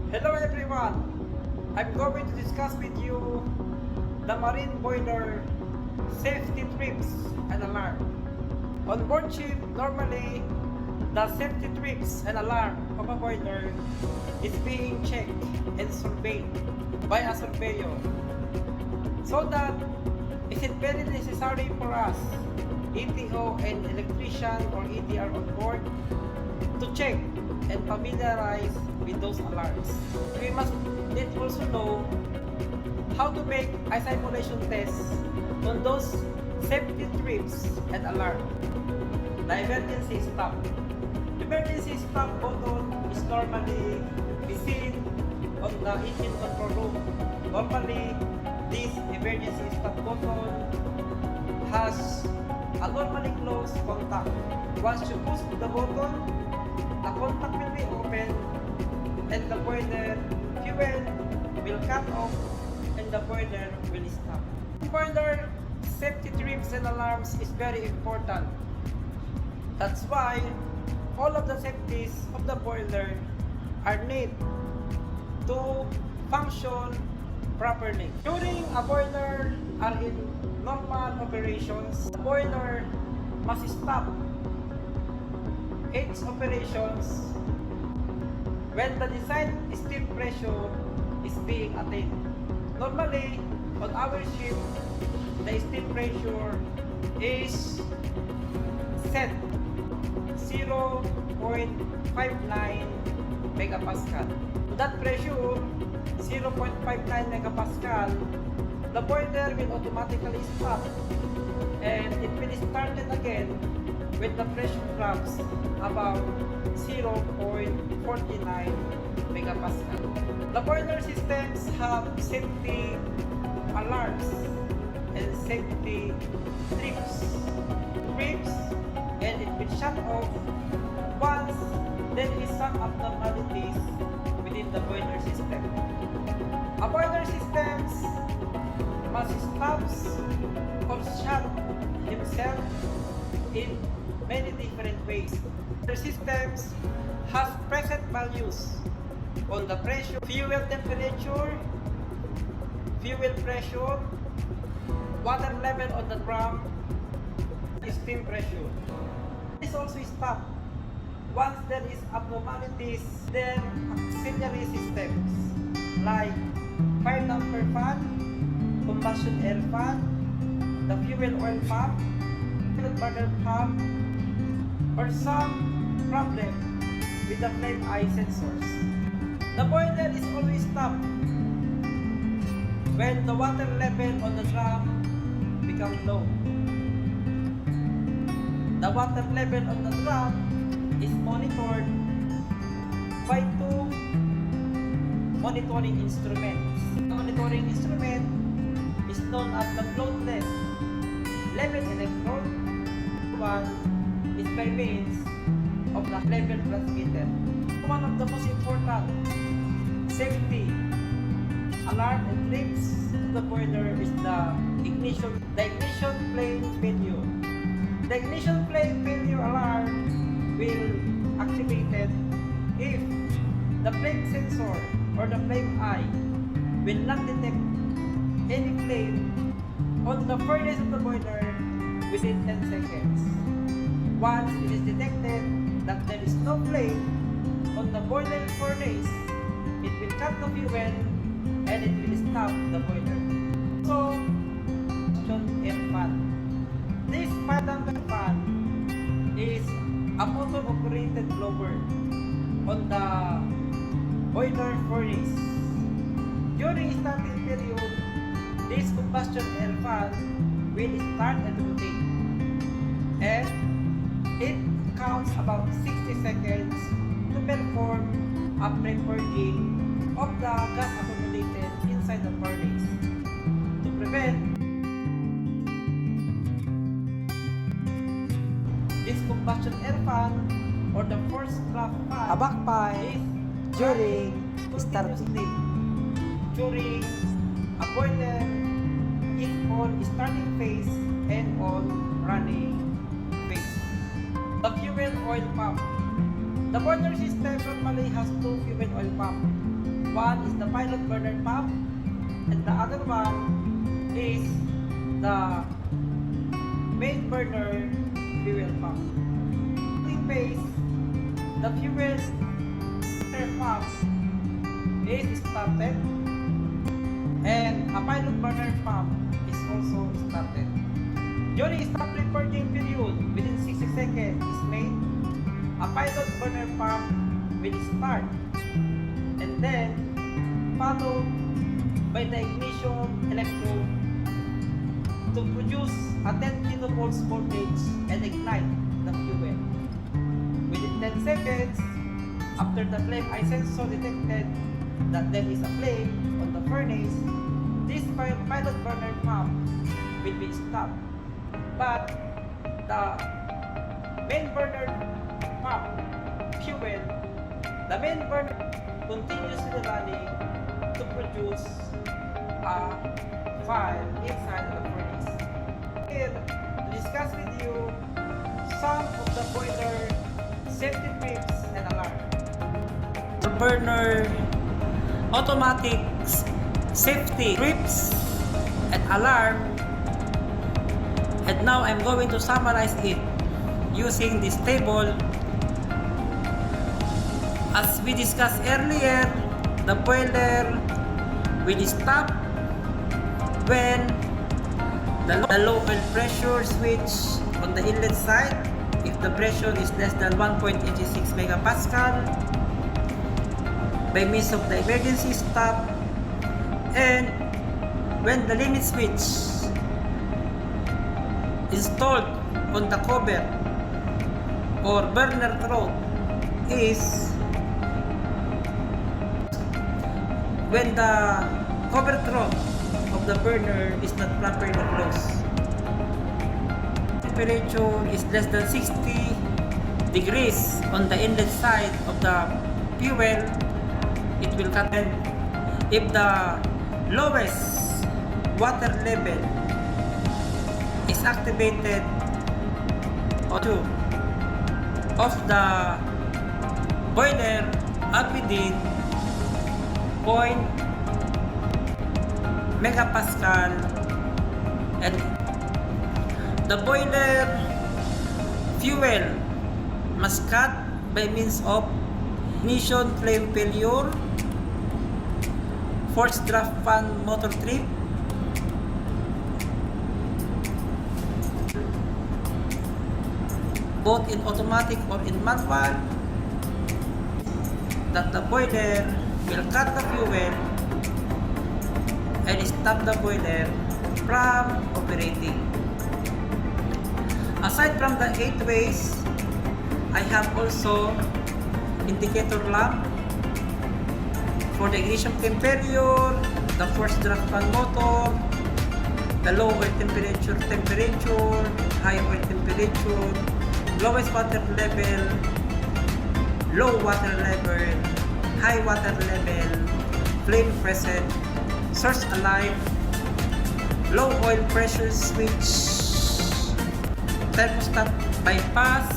Hello everyone! I'm going to discuss with you the marine boiler safety trips and alarm. On board ship, normally the safety trips and alarm of a boiler is being checked and surveyed by a surveyor. So that is it very necessary for us, ETO and electrician or ETR on board, to check and familiarize with those alarms. We must need also know how to make a simulation test on those safety trips and alarm. The emergency stop. Emergency stop button is normally seen on the engine control room. Normally, this emergency stop button has a normally closed contact. Once you push the button, the contact will be open and the boiler fuel will cut off and the boiler will stop. Boiler safety trips and alarms is very important. That's why all of the safeties of the boiler are need to function properly. During a boiler are in normal operations, the boiler must stop its operations when the desired steam pressure is being attained. Normally, on our ship, the steam pressure is set 0.59 megapascal. That pressure, 0.59 megapascal, the boiler will automatically stop and it will start it again when the pressure drops about 0.49 megapascal. The boiler systems have safety alarms and safety trips, and it will shut off once there is some abnormalities within the boiler system. A boiler system must stop or shut himself in many different ways. The systems has preset values on the pressure, fuel temperature, fuel pressure, water level on the drum, steam pressure. This also stop once there is abnormalities. Then auxiliary systems like fire damper fan, combustion air fan, the fuel oil pump, fuel burner pump, or some problem with the flame eye sensors. The boiler is always stopped when the water level on the drum becomes low. The water level on the drum is monitored by two monitoring instruments. The monitoring instrument is known as the floatless level electrode. One is by means of the level transmitter. One of the most important safety alarm and trips of the boiler is the ignition flame failure. The ignition flame failure alarm will activated if the flame sensor or the flame eye will not detect any flame on the furnace of the boiler within 10 seconds. Once it is detected that there is no flame on the boiler furnace, it will cut the fuel and it will stop the boiler. So, air fan. This fire damper fan is a motor-operated blower on the boiler furnace. During starting period, this combustion air fan will start and rotate, and it counts about 60 seconds to perform a pre-purging of the gas accumulated inside the furnace to prevent this combustion air fan or the forced draft fan. A backpipe during starting. During a boiler is on starting phase and on running phase. The fuel oil pump. The boiler system normally has two fuel oil pumps. One is the pilot burner pump, and the other one is the main burner fuel pump. In base, the fuel pump is started, and a pilot burner pump is also started. During stop recording period, within 60 seconds is made, a pilot burner pump will start, and then followed by the ignition electrode to produce a 10 kilovolts voltage and ignite the fuel. Within 10 seconds, after the flame eye sensor detected that there is a flame on the furnace, this pilot burner pump will be stopped. But the main burner pump fuel, the main burner continuously running to produce a fire inside the furnace. Here, to discuss with you some of the boiler safety tips and alarm. The burner automatic safety trips and alarm, and now I'm going to summarize it using this table. As we discussed earlier, the boiler will stop when the low oil pressure switch on the inlet side, if the pressure is less than 1.86 megapascal, by means of the emergency stop, and when the limit switch installed on the cover or burner throat is when the cover throat of the burner is not properly closed. Temperature is less than 60 degrees on the inlet side of the fuel, it will cut. And if the lowest water level is activated or two of the boiler up within 0. megapascal, and the boiler fuel must cut by means of ignition flame failure, forced draft fan motor trip, both in automatic or in manual, that the boiler will cut the fuel and stop the boiler from operating. Aside from the 8 ways, I have also indicator lamp for the ignition flame failure, the forced draft fan motor, the low oil temperature, high oil temperature, lowest water level, low water level, high water level, flame present, source alive, low oil pressure switch, thermostat bypass.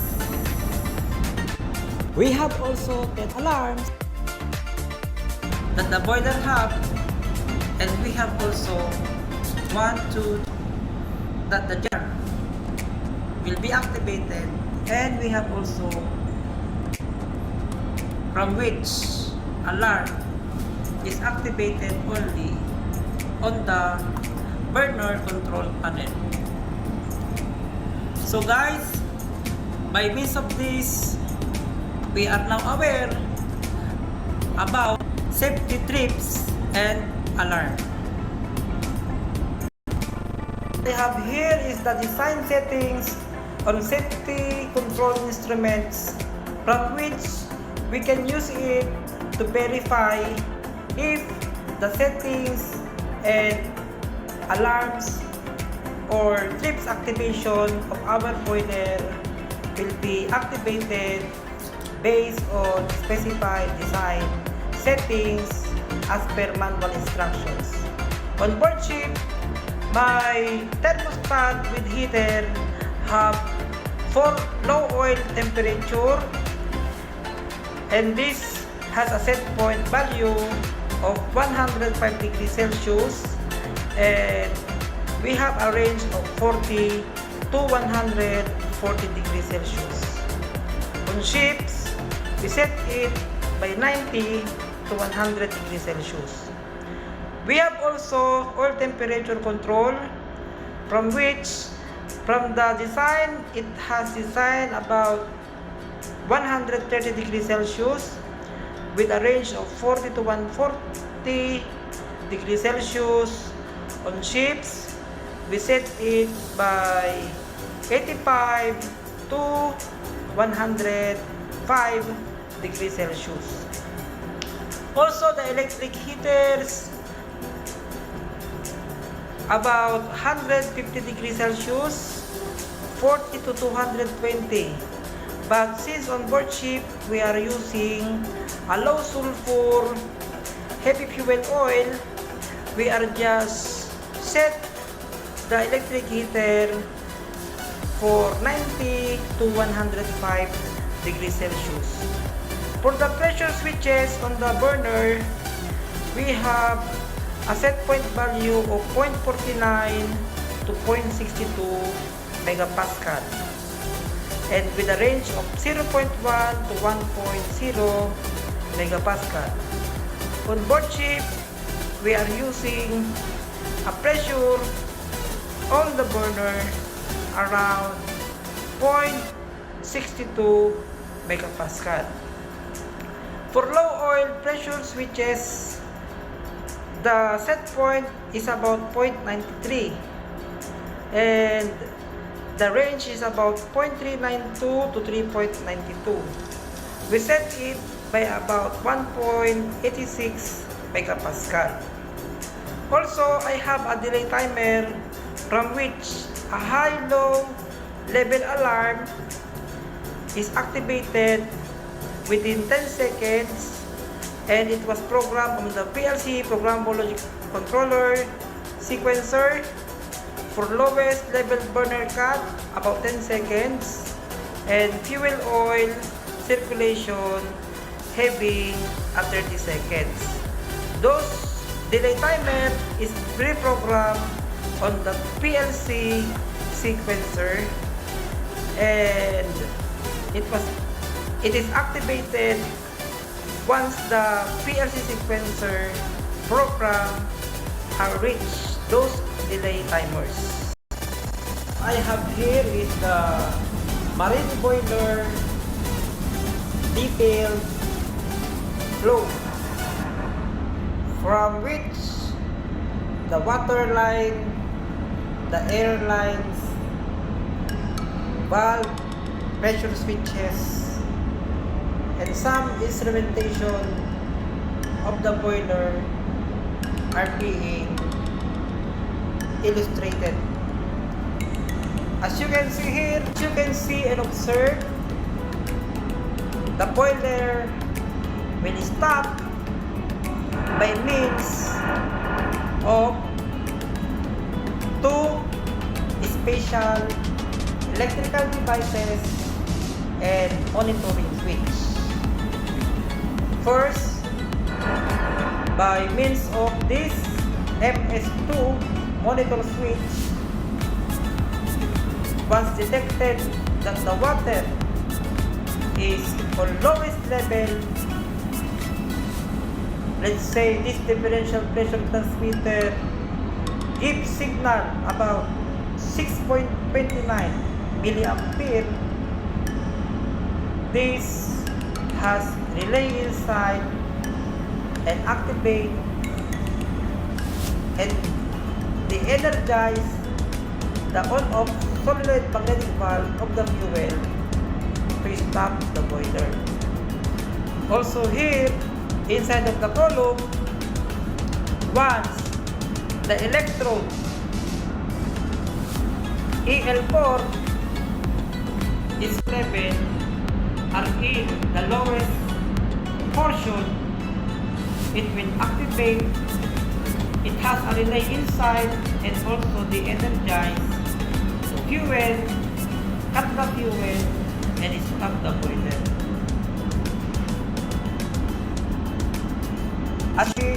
We have also 10 alarms that the boiler have, and we have also 1, 2 that the jar will be activated, and we have also from which alarm is activated only on the burner control panel. So guys, by means of this, we are now aware about safety trips and alarm. What I have here is the design settings on safety control instruments, from which we can use it to verify if the settings and alarms or trips activation of our boiler will be activated based on specified design settings as per manual instructions. On board ship, my thermostat with heater have for low oil temperature, and this has a set point value of 105 degrees Celsius, and we have a range of 40 to 140 degrees Celsius. On ships, we set it by 90 to 100 degrees Celsius. We have also oil temperature control, from the design, it has designed about 130 degrees Celsius with a range of 40 to 140 degrees Celsius. On ships, we set it by 85 to 105 degrees Celsius. Also, the electric heaters, about 150 degrees Celsius, 40 to 220. But since on board ship, we are using a low sulfur heavy fuel oil, we are just set the electric heater for 90 to 105 degrees Celsius. For the pressure switches on the burner, we have a set point value of 0.49 to 0.62 megapascal, and with a range of 0.1 to 1.0 megapascal. On board ship, we are using a pressure on the burner around 0.62 megapascal. For low oil pressure switches, the set point is about 0.93 and the range is about 0.392 to 3.92. We set it by about 1.86 megapascal. Also, I have a delay timer from which a high-low level alarm is activated within 10 seconds, and it was programmed on the PLC Programmable Logic Controller sequencer for lowest level burner cut about 10 seconds and fuel oil circulation heavy at 30 seconds. Those delay timer is pre-programmed on the PLC sequencer, and it is activated once the PLC sequencer program are reached those delay timers. I have here is the marine boiler detailed flow, from which the water line, the air lines, valve, pressure switches, and some instrumentation of the boiler are being illustrated. As you can see here, you can see and observe the boiler will stop by means of two special electrical devices and monitoring switch. First, by means of this MS2 monitor switch, once detected that the water is on lowest level, let's say this differential pressure transmitter gives signal about 6.29 milliampere, this has relay inside and activate and de-energize the on-off solenoid magnetic valve of the fuel to stop the boiler. Also here, inside of the column, once the electrode EL4 is level are in the lowest portion, it will activate. It has a relay inside and also de-energize the fuel, cut the fuel, and stop the boiler. As we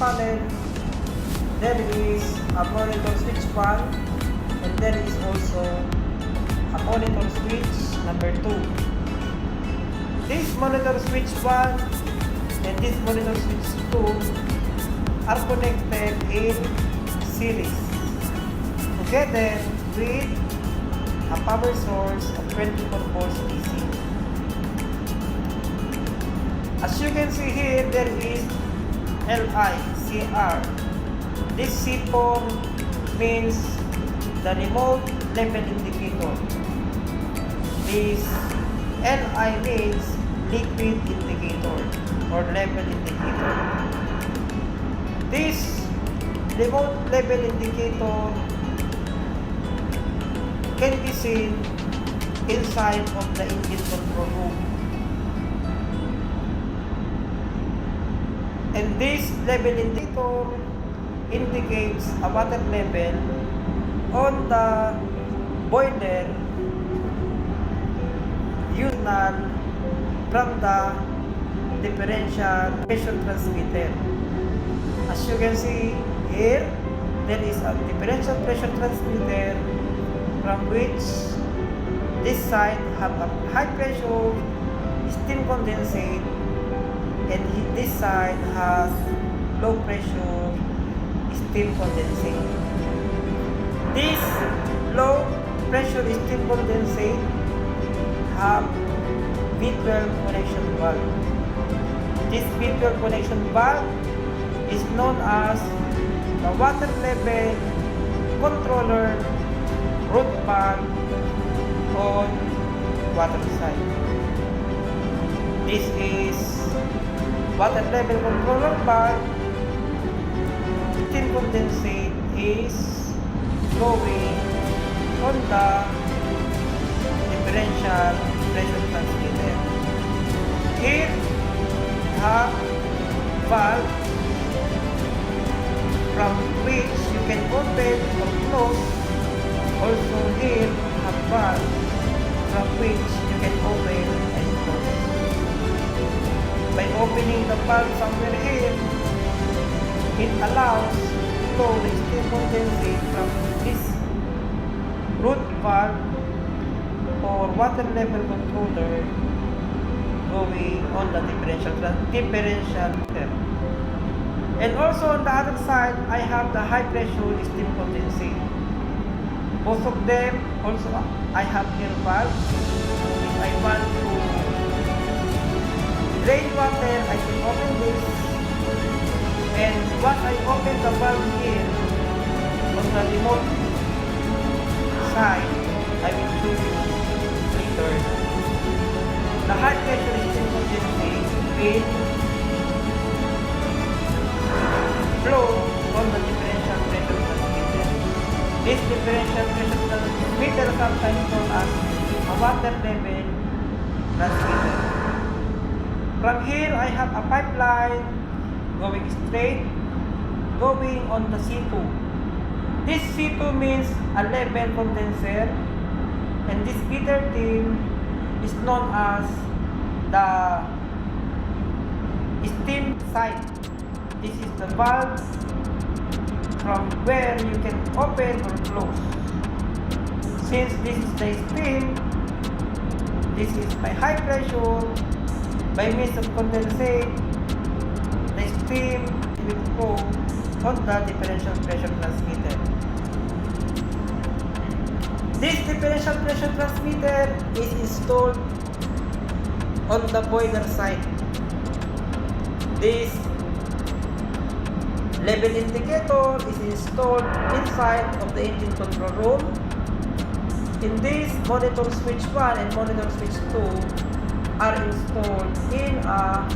panel, there is a monitor switch 1 and there is also a monitor switch number 2. This monitor switch 1 and this monitor switch 2 are connected in series together with a power source of 24 volts DC. As you can see here, there is LICR. This C4 means the remote level indicator. This LI means liquid indicator or level indicator. This remote level indicator can be seen inside of the engine control room. And this level indicator indicates a water level on the boiler signal from the differential pressure transmitter. As you can see here, there is a differential pressure transmitter from which this side have a high pressure steam condensate and this side has low pressure steam condensate. This low pressure steam condensate have V12 connection valve. This V12 connection valve is known as the water level controller root valve on water side. This is water level controller valve. Steam condensate is flowing on the differential pressure transmitter. Here, the valve from which you can open or close. Also here, a valve from which you can open and close. By opening the valve somewhere here, it allows flow the steam condensate from this root valve or water level controller going on the differential meter. And also on the other side, I have the high pressure steam condensate. Both of them also I have here valve. If I want to drain water, I can open this. And once I open the valve here on the remote side, I will show you later. The high pressure steam condensate will flow on the differential pressure transmitter. This differential pressure transmitter is sometimes known as a water level transmitter. From here, I have a pipeline going straight, going on the C2. This C2 means a level condenser, and this B13 is known as the steam side. This is the valve from where you can open or close. Since this is the steam, this is my high pressure. By means of condensate, the steam will go on the differential pressure transmitter. This differential pressure transmitter is installed on the boiler side. This level indicator is installed inside of the engine control room. In this, monitor switch 1 and monitor switch 2 are installed in a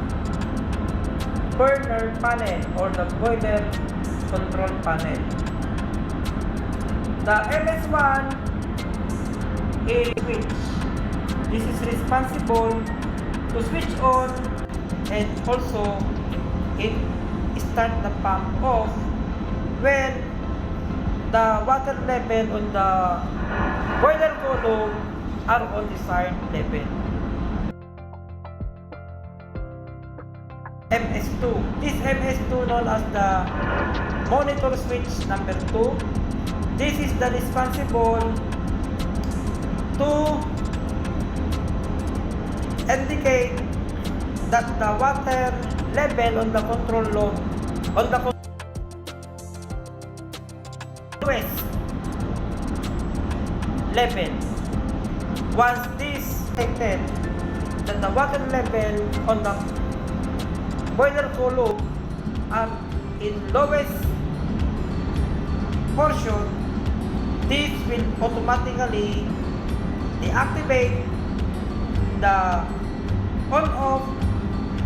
burner panel or the boiler control panel. The LS1 is switch. This is responsible to switch on and also it start the pump off when the water level on the boiler column are on desired level. MS2 MS2. This MS2 known as the monitor switch number 2. This is the responsible to indicate that the water level on the control load on the lowest level. Once this detected that the water level on the boiler column are in lowest portion, this will automatically deactivate the on-off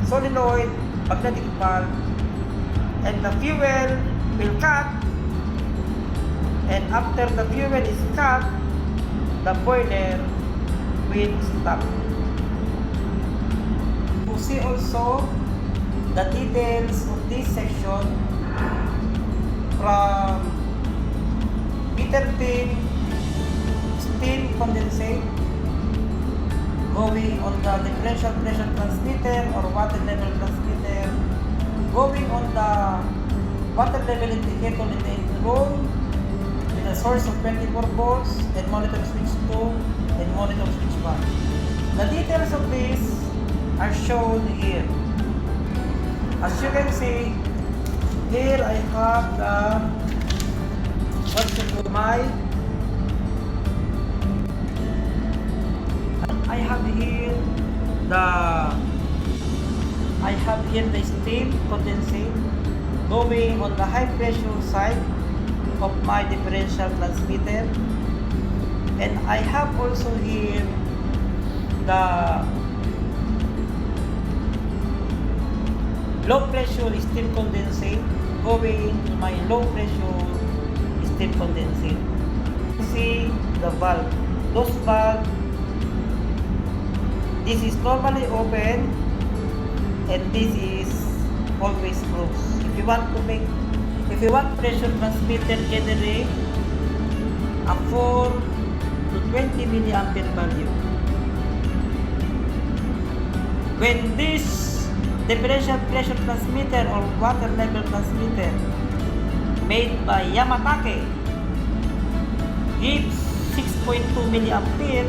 solenoid magnetic valve, and the fuel will cut, and after the fuel is cut, the boiler will stop. You see also the details of this section from meter pin, steam condensate, going on the differential pressure transmitter or water level transmitter, going on the water level indicator in the engine room with a source of 24 volts and monitor switch 2 and monitor switch 1. The details of this are shown here. As you can see, here I have the I have here the steam condensate going on the high pressure side of my differential transmitter, and I have also here the low pressure steam condensate going to my low pressure steam condensate. See the valve. Those valve, this is normally open and this is always closed. If you want pressure transmitter generate a 4 to 20 milliampere value. When this differential pressure transmitter or water level transmitter made by Yamatake gives 6.2 milliampere,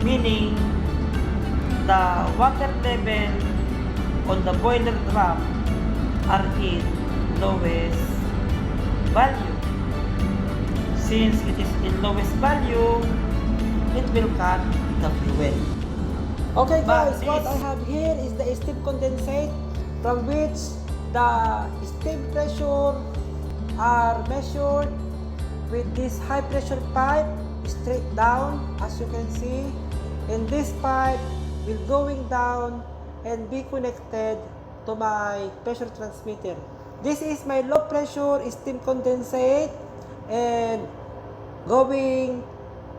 meaning the water level on the boiler drum are in lowest value. Since it is in lowest value, it will cut the fuel. Okay guys, But what this- I have here is the steam condensate from which the steam pressure are measured with this high pressure pipe straight down, as you can see, and this pipe will going down and be connected to my pressure transmitter. This is my low pressure steam condensate and going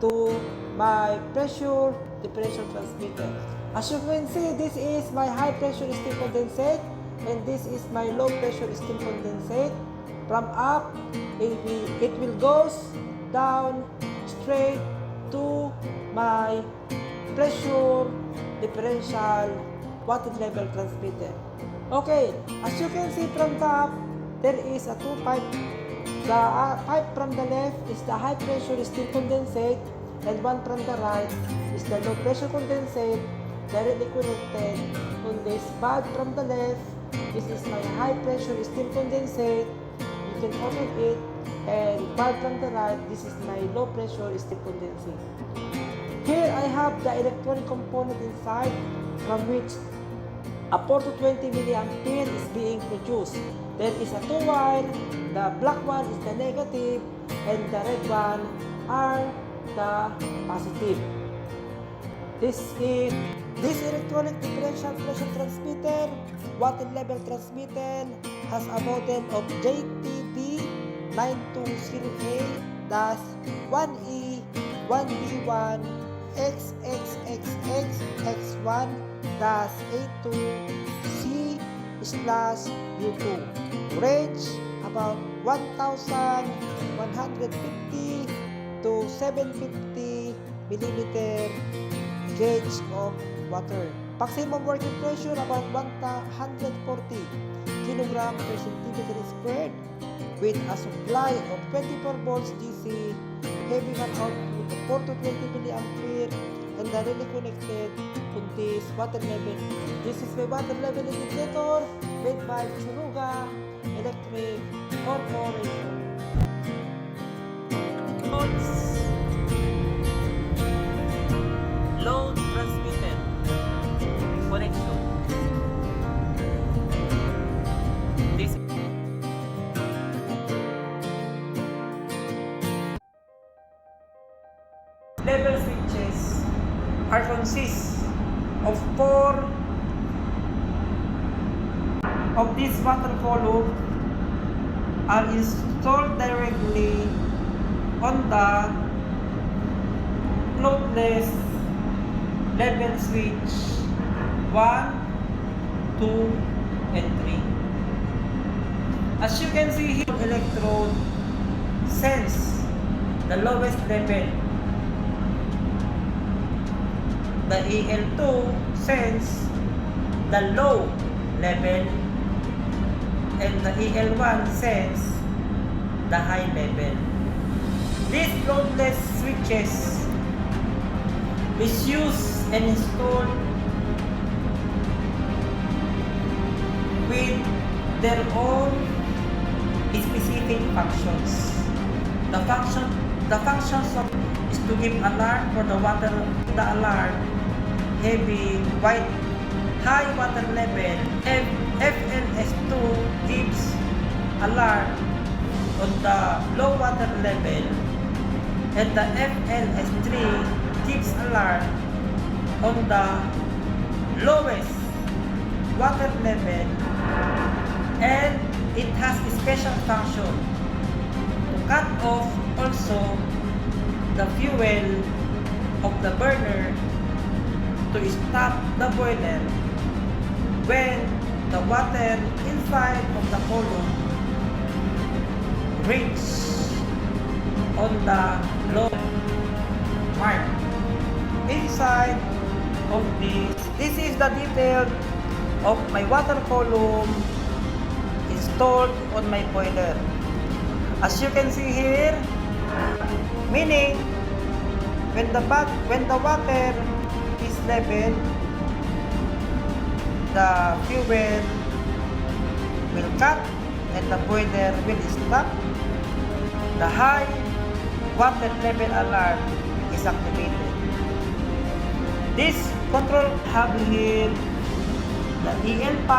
to my pressure differential transmitter. As you can see, this is my high pressure steam condensate and this is my low pressure steam condensate. From up, it will goes down straight to my pressure differential water level transmitter. Okay, as you can see from top, there is a two pipe. The pipe from the left is the high pressure steam condensate, and one from the right is the low pressure condensate directly connected on this valve from the left. This is my high pressure steam condensate. You can open it, and valve from the right, this is my low pressure steam condensate. Here I have the electronic component inside from which a 4 to 20 milliampere is being produced. There is a two wire, the black one is the negative and the red one are the positive. This electronic differential pressure transmitter, water level transmitter has a model of JTB920A-1E1B1 XXXX1-A2C/U2. Range about 1,150 to 750 millimeter gauge of water. Maximum working pressure about 140 kilogram per centimeter squared with a supply of 24 volts DC having an output of 4 to 20 milliampere and directly connected to this water level. This is my water level indicator made by Churuga Electric Corporation. Load transmitted connection. This level switches are consist of 4 of these water column are installed directly on the loadless level switch 1, 2, and 3. As you can see here, electrode sense the lowest level. The EL2 sense the low level, and the EL1 sense the high level. These loadless switches is used and installed with their own specific functions. The functions of is to give alarm for the water. The alarm having high water level. FLS2 gives alarm on the low water level, and the FLS3 gives alarm on the lowest water level, and it has a special function to cut off also the fuel of the burner to stop the boiler when the water inside of the column reach on the low mark. Inside of this is the detail of my water column installed on my boiler. As you can see here, meaning when the water is level, the fuel will cut and the boiler will stop. The high water level alarm is activated. This control hub here, the EL5,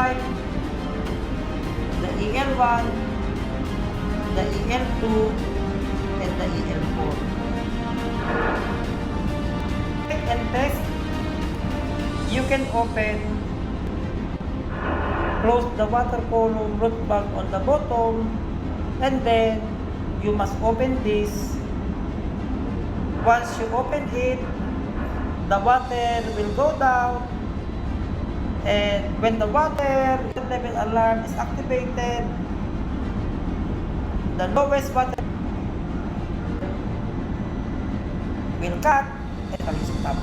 the EL1, the EL2, and the EL4. And test, you can close the water column root valve on the bottom, and then you must open this. Once you open it, the water will go down, and when the water level alarm is activated, the lowest water will cut and will stop.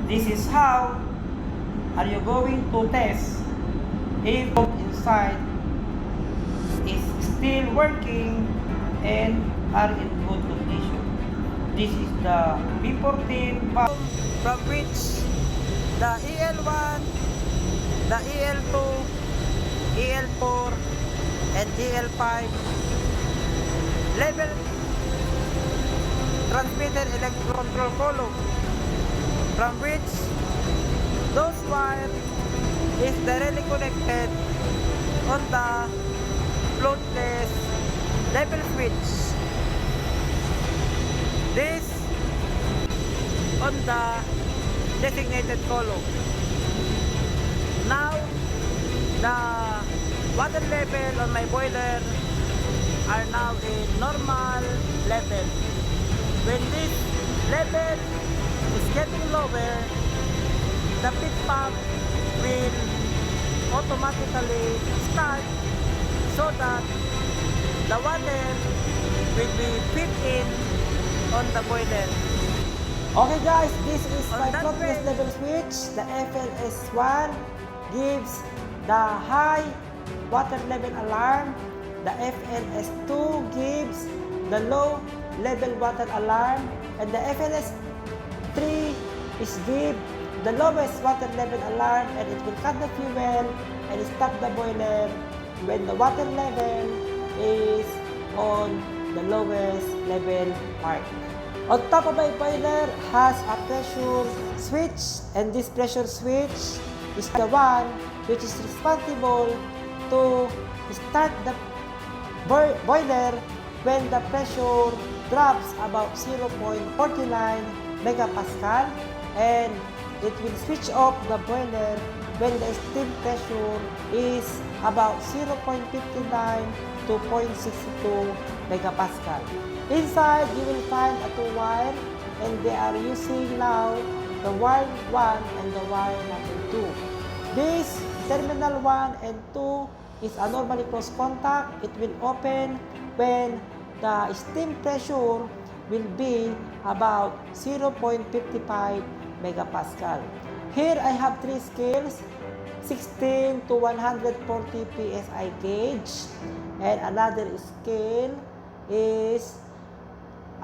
This is how are you going to test if inside is still working and are in good condition. This is the B14 pump from which the EL1, the EL2, EL4, and EL5 level transmitted electric control column, from which those wire is directly connected on the loadless level switch. This on the designated column. Now the water level on my boiler are now in normal level. When this level is getting lower, the pit pump will automatically start so that the water will be fit in on the boiler. Okay guys, this is On my that floodless way. level switch. The FLS1 gives the high water level alarm. The FLS2 gives the low level water alarm. And the FLS3 is give the lowest water level alarm, and it will cut the fuel and stop the boiler when the water level is on the lowest level mark. On top of my boiler has a pressure switch, and this pressure switch is the one which is responsible to start the boiler when the pressure drops about 0.49 megapascal, and it will switch off the boiler when the steam pressure is about 0.59 to 0.62 megapascal. Inside, you will find a two wire, and they are using now the wire 1 and the wire number 2. This terminal 1 and 2 is a normally closed contact. It will open when the steam pressure will be about 0.55 megapascal. Here I have three scales, 16 to 140 psi gauge, and another scale is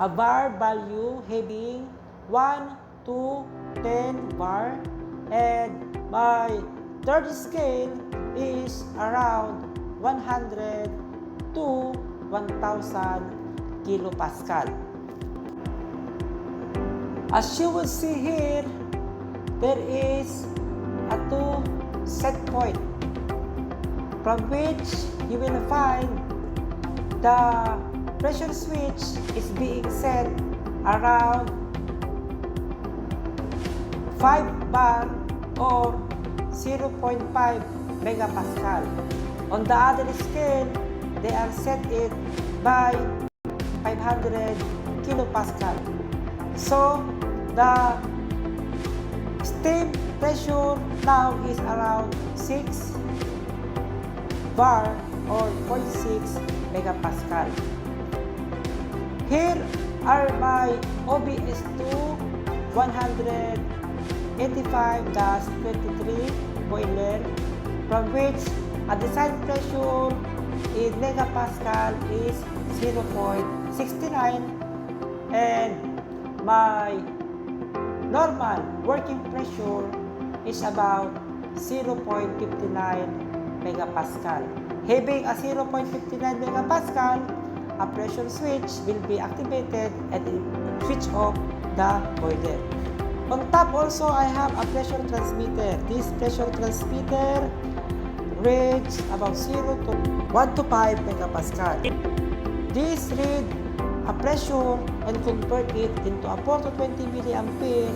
a bar value having 1 to 10 bar, and my third scale is around 100 to 1000 kilopascal. As you will see here, there is a two set point from which you will find the pressure switch is being set around 5 bar or 0.5 megapascal. On the other scale, they are set it by 500 kilopascal. So, the steam pressure now is around 6 bar or 0.6 megapascal. Here are my OBS2 185-23 boiler, from which a design pressure in megapascal is 0.69, and my normal working pressure is about 0.59 megapascal. Having a 0.59 megapascal, a pressure switch will be activated and it switch off the boiler. On top also, I have a pressure transmitter. This pressure transmitter reads about 0 to 1 to 5 megapascal. This read a pressure and convert it into a 4 to 20 milliampere,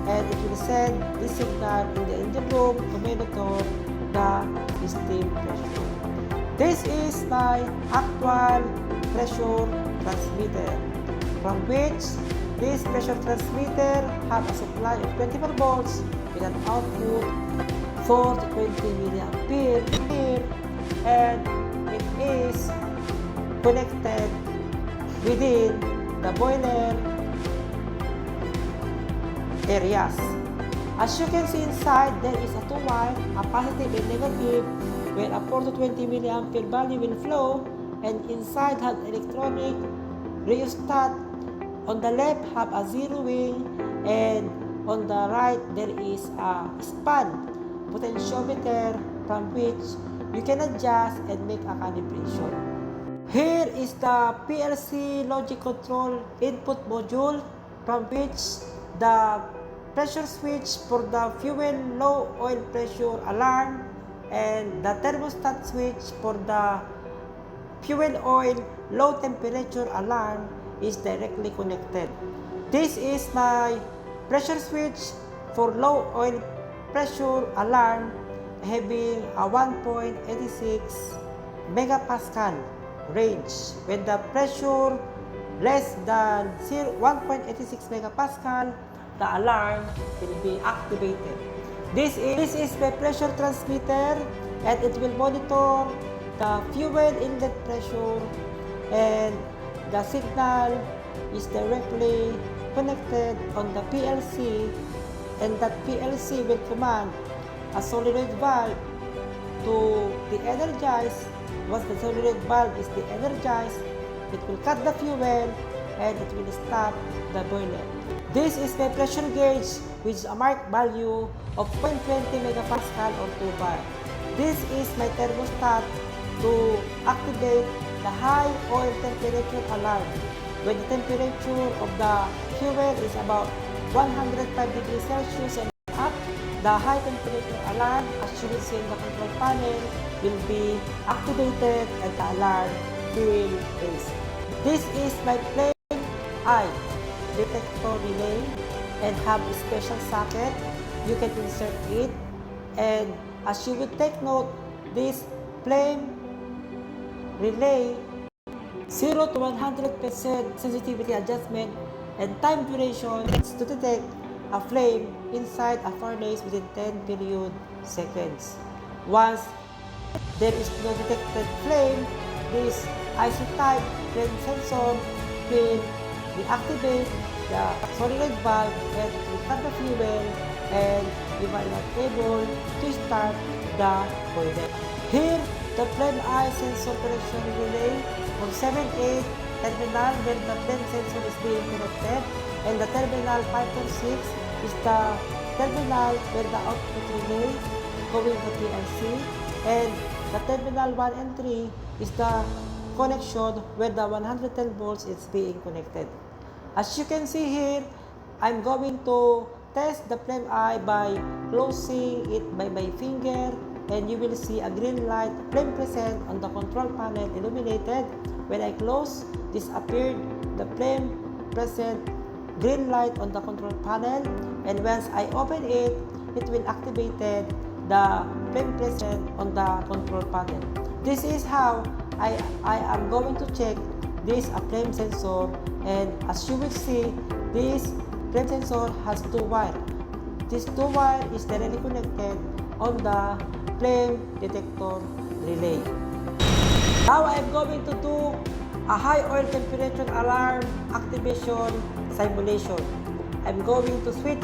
and it will send this signal in the engine room to monitor the steam pressure. This is my actual pressure transmitter, from which this pressure transmitter have a supply of 24 volts with an output 4 to 20 milliampere here, and it is connected within the boiler areas. As you can see inside, there is a two wire, a positive and negative, where a 4 to 20 milliampere value will flow, and inside have electronic rheostat. On the left have a zero wing, and on the right there is a span potentiometer, from which you can adjust and make a calibration. Here is the PLC logic control input module, from which the pressure switch for the fuel low oil pressure alarm and the thermostat switch for the fuel oil low temperature alarm is directly connected. This is my pressure switch for low oil pressure alarm having a 1.86 megapascal range. When the pressure less than 1.86 megapascal, the alarm will be activated. This is the pressure transmitter, and it will monitor the fuel inlet pressure, and the signal is directly connected on the PLC, and that PLC will command a solenoid valve to de-energize. Once the solenoid valve is de-energized, it will cut the fuel and it will stop the boiler. This is my pressure gauge, which is a marked value of 0.20 megapascal or 2 bar. This is my thermostat to activate the high oil temperature alarm. When the temperature of the fuel is about 105 degrees Celsius and up, the high temperature alarm, as you will see in the control panel, will be activated and the alarm will raise. This is my plain eye detector relay and have a special socket. You can insert it, and as you will take note, this flame relay 0 to 100% sensitivity adjustment and time duration is to detect a flame inside a furnace within 10 period seconds. Once there is no detected flame, this IC type flame sensor will deactivate the solenoid valve and will cut the fuel, and you are not able to start the boiler. Here, the flame eye sensor connection relay from 7-8 terminal where the flame sensor is being connected, and the terminal 5.6 is the terminal where the output relay going to PLC, and the terminal 1 and 3 is the connection where the 110 volts is being connected. As you can see here, I'm going to test the flame eye by closing it by my finger, and you will see a green light flame present on the control panel illuminated. When I close, this appeared the flame present green light on the control panel, and once I open it, it will activate the flame present on the control panel. This is how I am going to check this flame sensor, and as you will see, this flame sensor has 2 wires. This 2 wire is directly connected on the flame detector relay. Now I'm going to do a high oil temperature alarm activation simulation. I'm going to switch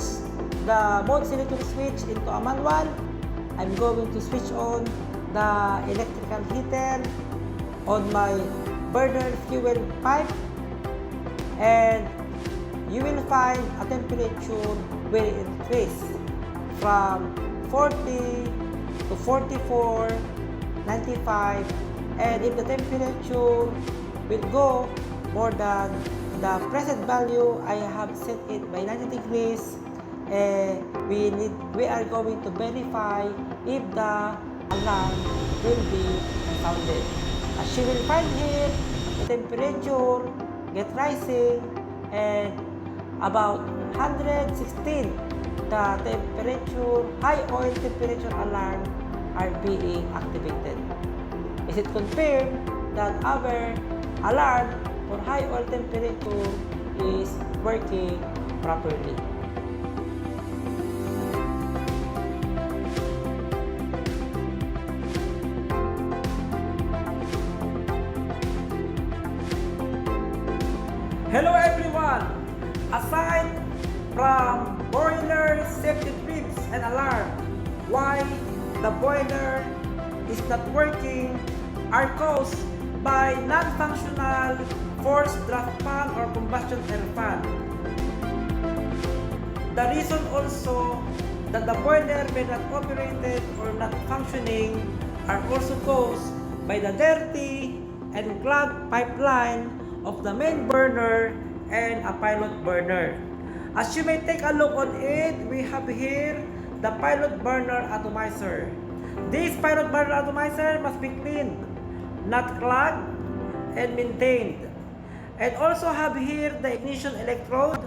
the mode selector switch into a manual. I'm going to switch on the electrical heater on my burner fuel pipe, and you will find a temperature will increase from 40 to 44, 95, and if the temperature will go more than the present value, I have set it by 90 degrees, we are going to verify if the alarm will be sounded. As you will find here, the temperature get rising, and about 116, the temperature, high oil temperature alarm are being activated. Is it confirmed that our alarm for high oil temperature is working properly? Hello everyone! Aside from boiler safety trips and alarm, why the boiler is not working are caused by non-functional forced draft fan or combustion air fan. The reason also that the boiler may not operated or not functioning are also caused by the dirty and clogged pipeline of the main burner and a pilot burner. As you may take a look on it, we have here the pilot burner atomizer. This pilot burner atomizer must be cleaned, not clogged, and maintained. And also have here the ignition electrode.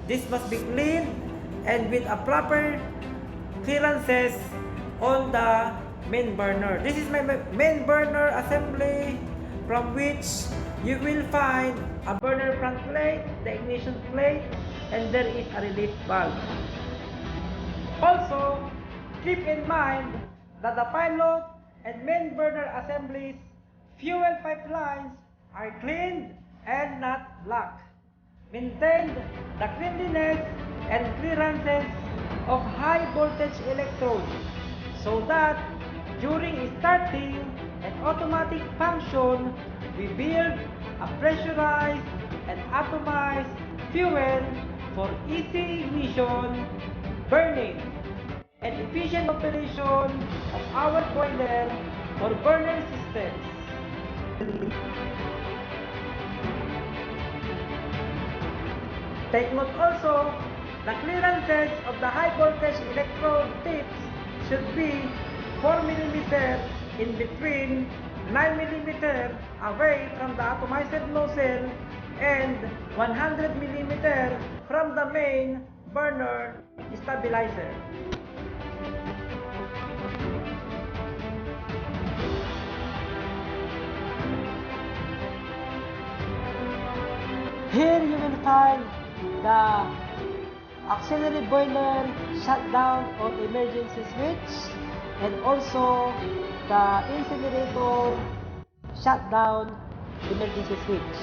This must be cleaned and with a proper clearances on the main burner. This is my main burner assembly, from which you will find a burner front plate, the ignition plate, and there is a relief valve. Also, keep in mind that the pilot and main burner assemblies fuel pipelines are cleaned and not blocked. maintained the cleanliness and clearances of high voltage electrodes so that during starting and automatic function, we build a pressurized and atomized fuel for easy ignition, burning, and efficient operation of our boiler or burner systems. Take note also, the clearances of the high voltage electrode tips should be 4 mm in between 9 mm away from the atomizer nozzle and 100 mm from the main burner stabilizer. Here you will find the auxiliary boiler shutdown or emergency switch and also the incinerator shutdown emergency switch.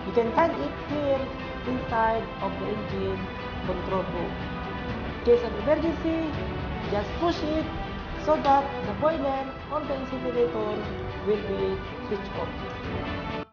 You can find it here inside of the engine control room. In case of emergency, just push it so that the boiler or the incinerator will be switched off.